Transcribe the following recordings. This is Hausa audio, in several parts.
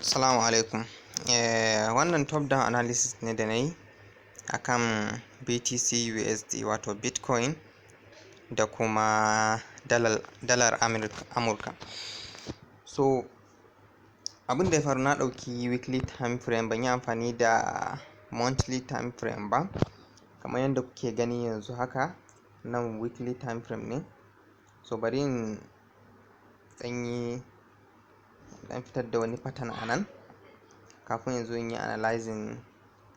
Assalamu alaikum. Wannan top down analysis ne da na yi akan BTC USD wato Bitcoin da kuma dalar Amurka. So abin da ya faru, na ɗauki weekly time frame, ban yi amfani da monthly time frame ba. Kamar yadda kuke gani yanzu haka, nan weekly time frame ne. So bari in dan fitar da wani pattern a nan kafin yanzu in yi analyzing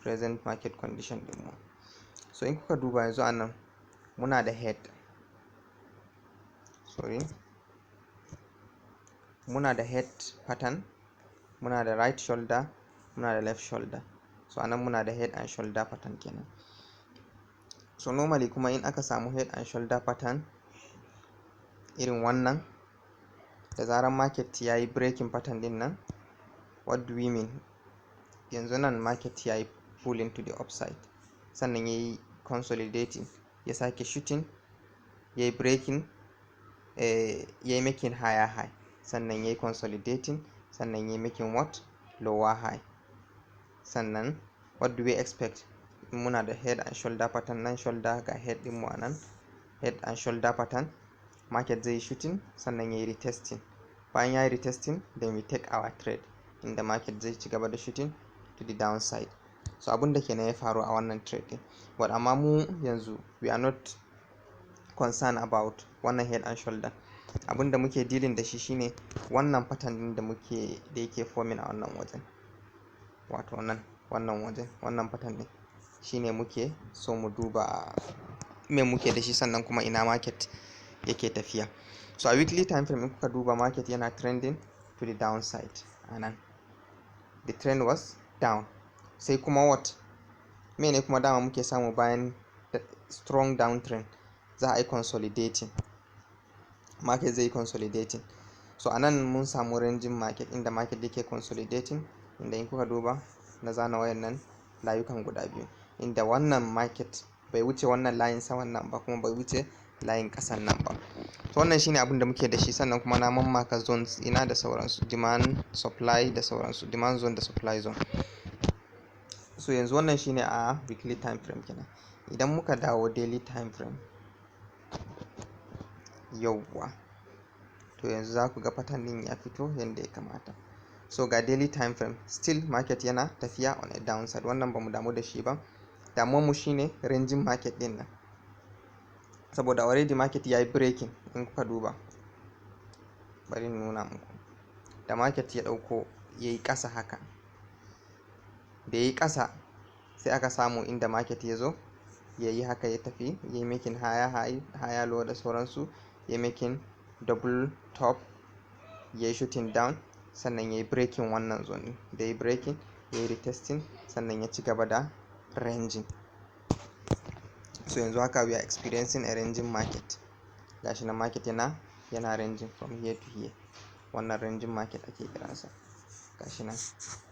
present market condition din mu. So in kuka duba yanzu a nan muna da head, muna da head pattern, muna da right shoulder, muna da left shoulder. So anan muna da head and shoulder pattern kenan. So normally kuma in aka samu head and shoulder pattern irin wannan, da zaran market ya yi breaking pattern din nan, what do we mean? Yanzu nan market ya yi pulling to the upside, sannan ya yi consolidating, ya sake shooting, ya yi breaking, ya yi making higher high, sannan ya yi consolidating, sannan ya yi making what? Lower high. Sannan what do we expect? Muna da head and shoulder pattern nan, shoulder ga head din mu a nan, head and shoulder pattern. Market zai yi shooting, sannan ya yi retesting. Bayan ya yi retesting, then we take our trade, inda market zai ci gaba da shooting to the downside. So abin da kenan ya faru a wannan trade din. But amma mu yanzu we are not concerned about wannan head and shoulder. Abin da muke dealing da shi shine wannan pattern din da yake forming a wannan wajen, wato wannan wajen, wannan pattern din shine muke so mu duba me muke da shi, sannan kuma ina market yake tafiya. So a weekly time frame in kuka duba, market yana trending to the downside. Anan the trend was down. Sai kuma what? Mene kuma dama muke samu bayan strong downtrend? Za a yi consolidating, market zai yi consolidating. So anan mun samu ranging market, inda market yake consolidating, inda in kuka duba na zana wayannan layukan guda biyu, inda wannan market bai wuce wannan layin saman nan ba, kuma bai wuce layin ƙasan nan ba. So wannan shine abin da muke da shi. Sannan kuma na mammaka zones ina da sauransu, demand, supply da sauransu, demand zone da supply zone. So yanzu wannan shine a weekly time frame kenan. Idan muka dawo daily time frame, yauwa, to yanzu za ku ga pattern din ya fito yadda ya kamata. So ga daily time frame, still market yana tafiya on a downside. Wannan bamu damu da shi ba. Damuwar mu shine ranging market din nan, saboda already market ya yi breaking. In kuka duba, bari in nuna muku, da market ya dauko ya yi ƙasa haka, da ya yi ƙasa sai aka samu inda market ya zo ya yi haka, ya tafi, ya yi making higher high, higher low da sauransu, ya yi making double top, ya yi shooting down, sannan ya yi breaking wannan zone. Da ya yi breaking, ya yi retesting, sannan ya ci gaba da ranging. So yanzu haka we are experiencing a ranging market. Gashi na market yana ranging from here to here. Wannan ranging market ake kiransa. Gashi nan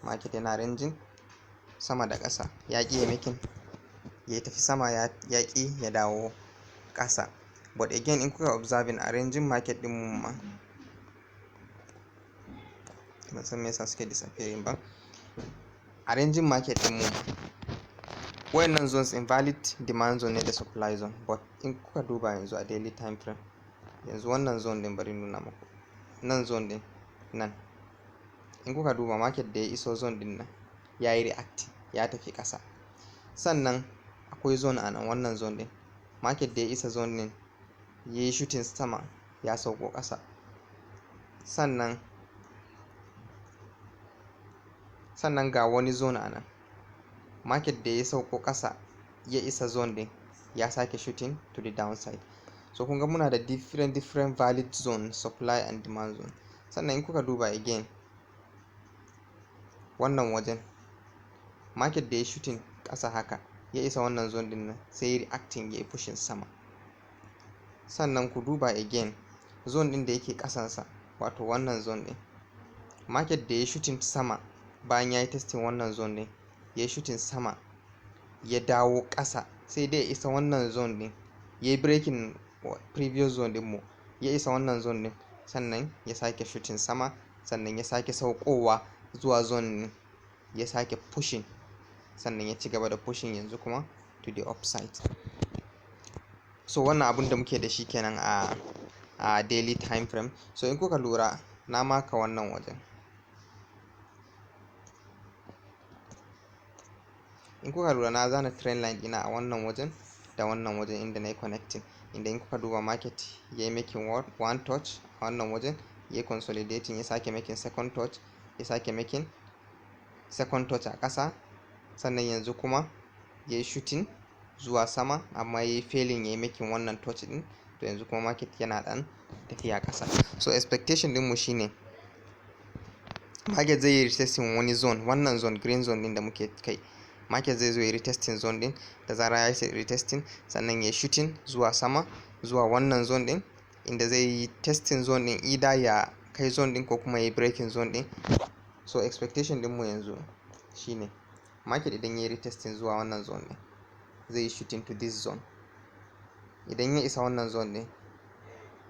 market yana ranging sama da ƙasa. Ya ƙi ya making, ya tafi sama, ya ƙi ya dawo ƙasa. But again, in kuka observing a ranging market din mu ma, ban san me yasa suke disappearing ba. A ranging market din mu ma, wayannan zones invalid demand zone ne da supply zone. But in kuka duba yanzu a daily time frame, yanzu wannan zone din bari nuna muku, nan zone din nan, in kuka duba market da ya iso zone din nan ya yi reacting, ya tafi ƙasa. Sannan akwai zone a nan, wannan zone din, market da ya isa zone din ya yi shooting sama, ya sauko ƙasa. Sannan ga wani zone a nan, market da ya sauko ƙasa ya isa zone din ya sake shooting to the downside. So kun ga muna da different valid zone, supply and demand zone. Sannan in kuka duba again, wannan wajen market da ya shooting ƙasa haka ya isa wannan zone din nan, sai ya reacting, ya yi pushing sama. Sannan ku duba again zone din da yake ƙasansa, wato wannan zone din, market da ya shooting sama bayan ya yi testing wannan zone din, ya yi shooting sama, ya dawo ƙasa, sai dai ya isa wannan zone din, ya yi breaking previous zone din mu, ya isa wannan zone din, sannan ya sake shooting sama, sannan ya sake saukowa, zuwa zone ya sake pushing, sannan ya ci gaba da pushing yanzu kuma to the upside. So wannan abun da muke da shi kenan a daily time frame. So in kuka lura na maka wannan wajen, in kuka lura na zana trend line ɗina a wannan wajen da wannan wajen inda na yi connecting, inda in kuka duba market ya yi making one touch a wannan wajen, ya yi consolidating, ya sake making second touch, ya sake making second touch a ƙasa, sannan yanzu kuma ya yi shooting zuwa sama, amma ya yi failing, ya yi making wannan touch ɗin. To yanzu kuma market yana ɗan tafiya ƙasa. So expectation ɗinmu shine market zai yi retesting wani zone, wannan zone green zone ɗin da muke kai, market zai zo ya retesting zone ɗin, da zara ya yi retesting sannan ya yi shooting zuwa sama zuwa wannan zone ɗin, inda zai yi testing zone ɗin either ya kai zone ɗin ko kuma ya yi breaking zone ɗin. So expectation ɗinmu yanzu shine market idan ya yi retesting zuwa wannan zone ɗin zai yi shooting to this zone. Idan ya isa wannan zone ɗin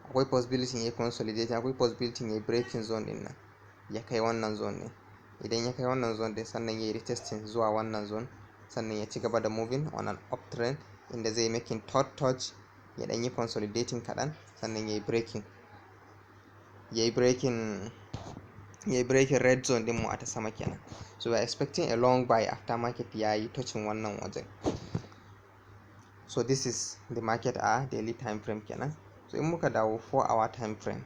akwai possibility ya yi consolidating, akwai possibility ya yi breaking zone ɗin nan ya kai wannan zone ɗin. Idan ya kai wannan zone ɗin sannan ya yi retesting zuwa wannan zone, sannan ya ci gaba da moving on an uptrend, inda zai making third touch, ya ɗan yi consolidating kaɗan, sannan ya yi breaking red zone ɗinmu a ta sama kenan. So we are expecting a long buy after market ya yi touching wannan wajen. So this is the market a daily time frame kenan. So in muka dawo 4-hour time frame,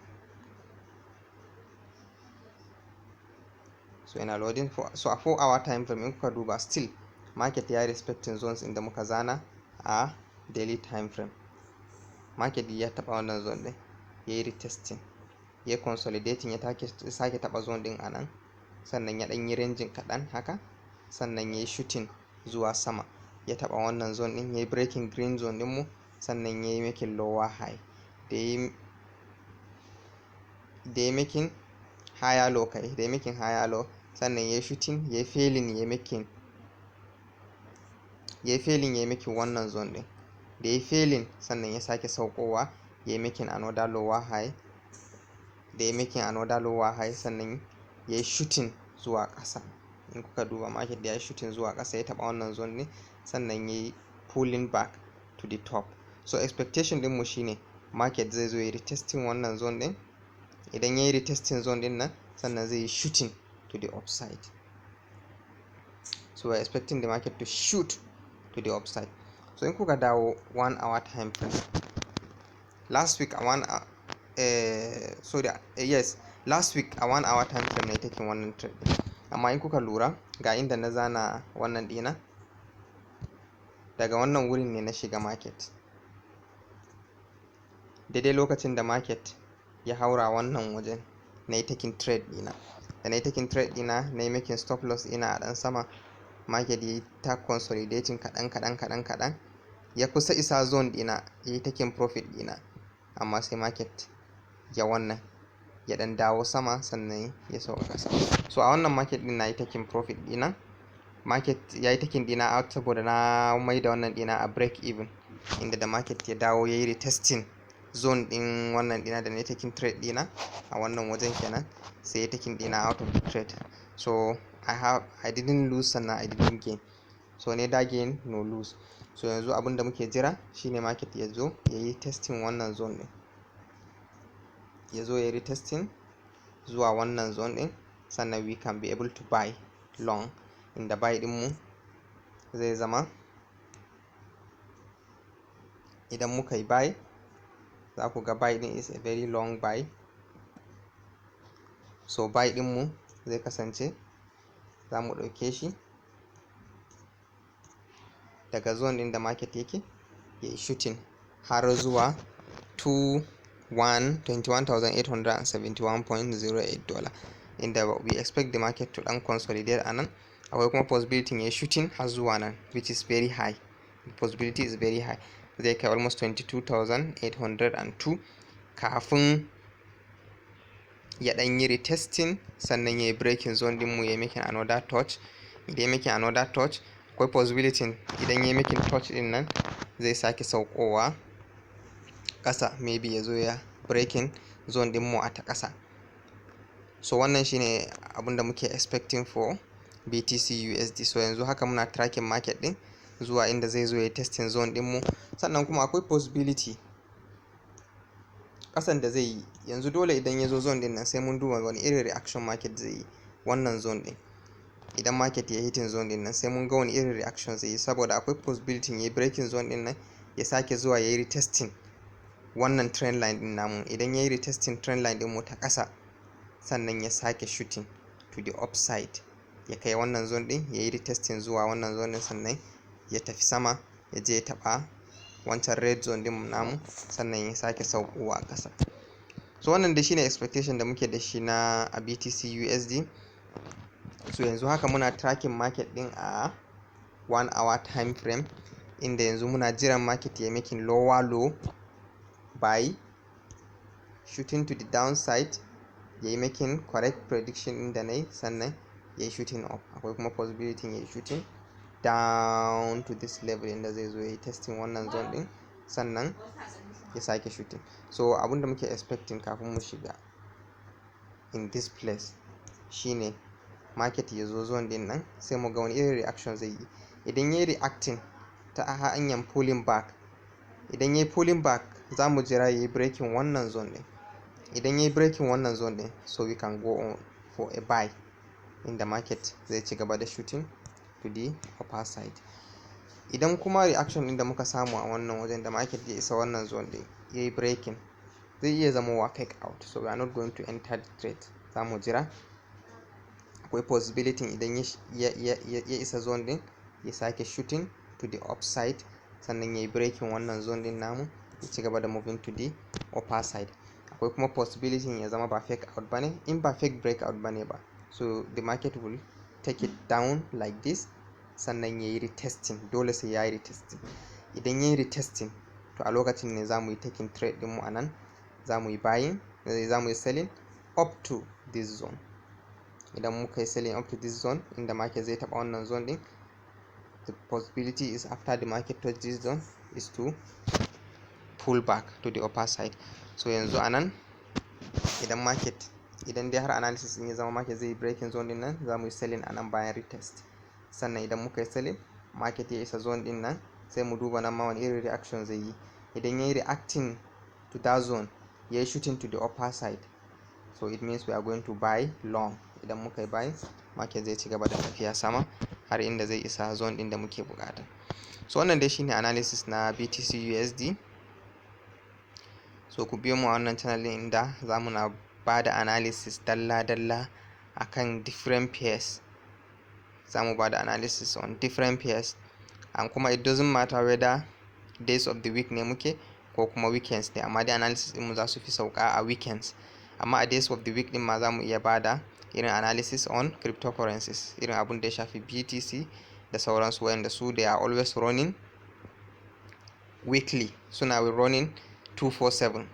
so ina loading so a 4-hour time frame in kuka duba still market ya respecting zones inda muka zana a daily time frame. Market ya taba wannan zone din, ya yi retesting, ya yi consolidating, ya sake taba zone din anan, sannan ya dan yi ranging kadan haka, sannan ya yi shooting zuwa sama, ya taba wannan zone din, ya yi breaking green zone din mu, sannan ya yi making lower high, da ya making higher low kai, da ya making higher low, sannan ya yi shooting, ya yi failing, ya yi making wannan zone din, da ya yi failing sannan ya sake saukowa, ya yi making another lower high, da ya making another lower high, sannan ya yi shooting zuwa ƙasa. In kuka duba market da ya yi shooting zuwa ƙasa, ya taɓa wannan zone din, sannan ya yi pulling back to the top. So expectation ɗinmu shine market zai zo ya retesting wannan zone din, idan ya yi retesting zone din nan sannan zai yi shooting to the upside. So we are expecting the market to shoot to the upside. So in kuka dawo 1-hour time frame, last week a 1-hour last week a 1-hour time frame ne taking wannan trade, amma in kuka lura ga inda na zana wannan dina, daga wannan wurin ne na shiga market, daidai lokacin da market ya haura wannan wajen na yi taking trade dina, da na yi taking trade dina na yi making stop loss ina a ɗan sama, market ya yi ta consolidating kaɗan, ya kusa isa zone dina, ya yi taking profit dina, amma sai market ya ɗan dawo sama sannan ya sauka ƙasa. So a wannan market din na yi taking profit dina, market ya yi taking dina out saboda na mai da wannan dina a break even, inda da market ya dawo ya yi retesting zone din wannan dina da na yi taking trade dina a wannan wajen kenan, sai ya taking dina out of the trade. So I didn't lose sannan I didn't gain, so neither gain no lose. So yanzu abin da muke jira shine market ya zo ya yi testing wannan zone din, ya zo ya yi retesting zuwa wannan zone din, sannan we can be able to buy long, inda buy dinmu zai zama, idan muka yi buy za ku ga buy din is a very long buy. So buy dinmu zai kasance za mu ɗauke shi daga zone din da market yake, ya yi shooting har zuwa 21,871.08 dollar, inda we expect the market to dan consolidate anan. Akwai kuma possibility ya yi shooting har zuwa nan, which is very high, the possibility is very high, zai kai almost 22,802 kafin ya dan yi retesting, sannan ya yi breaking zone dinmu, ya yi making another touch. Idan ya making another touch akwai possibility idan ya yi making touch din nan zai sake saukowa ƙasa, maybe ya zo ya breaking zone dinmu a ta ƙasa. So wannan shine abin da muke expecting for BTC USD. So yanzu haka muna tracking market din zuwa inda zai zo ya testing zone din mu. Sannan kuma akwai possibility kasan da zai yi yanzu, dole idan ya zo zone din nan sai mun duba wani irin reaction market zai yi wannan zone din. Idan market ya hitin zone din nan sai mun ga wani irin reaction zai yi, saboda akwai possibility ya yi breaking zone din nan ya sake zuwa ya yi retesting wannan trend line din namu. Idan ya yi retesting trend line din mu ta ƙasa, sannan ya sake shooting to the upside ya kai wannan zone din, ya yi retesting zuwa wannan zone din, sannan ya tafi sama ya je ya taɓa wancan red zone din namu, sannan ya sake saukowa a ƙasa. So wannan dai shine expectation da muke da shi na a BTC USD. So yanzu haka muna tracking market din a 1 hour time frame, inda yanzu muna jiran market ya making lower low by shooting to the downside, ya yi making correct prediction inda na yi, sannan ya yi shooting up. Akwai kuma possibility ya yi shooting down to this level inda zai zo ya yi testing wannan zone din, sannan ya sake shooting. So abinda muke expecting kafin mu shiga in this place shine market ya zo zone din nan, sai mu ga wani irin reaction zai yi. Idan ya yi reacting ta hanyar pulling back, idan ya yi pulling back za mu jira ya yi breaking wannan zone din. Idan ya yi breaking wannan zone din, so we can go on for a buy inda market zai ci gaba da shooting to the upper side. Idan kuma reaction din da muka samu a wannan wajen da market ya isa wannan zone din ya yi breaking, zai iya zama wa fake out, so we are not going to enter the trade. Za mu jira. Akwai possibility idan ya isa zone din ya sake shooting to the upside, sannan ya yi breaking wannan zone din namu ya ci gaba da moving to the upper side. Akwai kuma possibility ya zama ba fake out bane. In ba fake breakout bane ba, so the market will take it down like this, sannan ya yi retesting. Dole sai ya yi retesting. Idan ya yi retesting, to a lokacin ne za mu yi taking trade din mu a nan. Za mu yi buying, za mu yi selling up to this zone. Idan muka yi selling up to this zone inda market zai taɓa wannan zone din, the possibility is after the market touch this zone is to pull back to the upper side. So yanzu a nan idan dai har analysis din ya zama market zai yi breaking zone din nan, za mu yi selling a nan bayan retest. Sannan idan muka yi selling, market ya isa zone din nan, sai mu duba nan ma wani irin reaction zai yi. Idan ya yi reacting to that zone, ya yi shooting to the upper side, so it means we are going to buy long. Idan muka yi buy, market zai ci gaba da tafiya sama har inda zai isa zone din da muke bukata. So wannan dai shine analysis na BTC USD. So ku biyo mu a wannan channel din inda za mu na ba da analysis dalla-dalla akan different pairs. Za mu ba da analysis on different pairs, and kuma it doesn't matter whether days of the week ne muke ko kuma weekends ne, amma dai analysis din mu za su fi sauka a weekends. Amma a days of the week din ma za mu iya ba da irin analysis on cryptocurrencies, irin abun da ya shafi BTC da sauransu, wayanda su they are always running weekly, suna running 247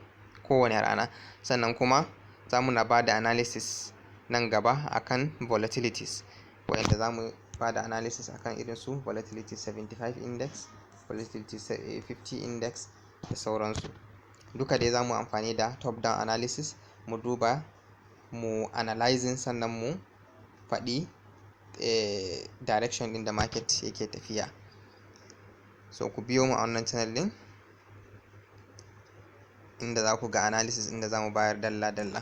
kowane rana. Sannan kuma za mu na ba da analysis nan gaba akan volatilities, wayanda za mu ba da analysis akan irin su volatility 75 index, volatility 50 index da sauransu. Duka dai za mu amfani da top down analysis, mu duba, mu analyzing, sannan mu faɗi direction din da market yake tafiya. So ku biyo mu a wannan channel din inda za ku ga analysis inda za mu bayar dalla-dalla.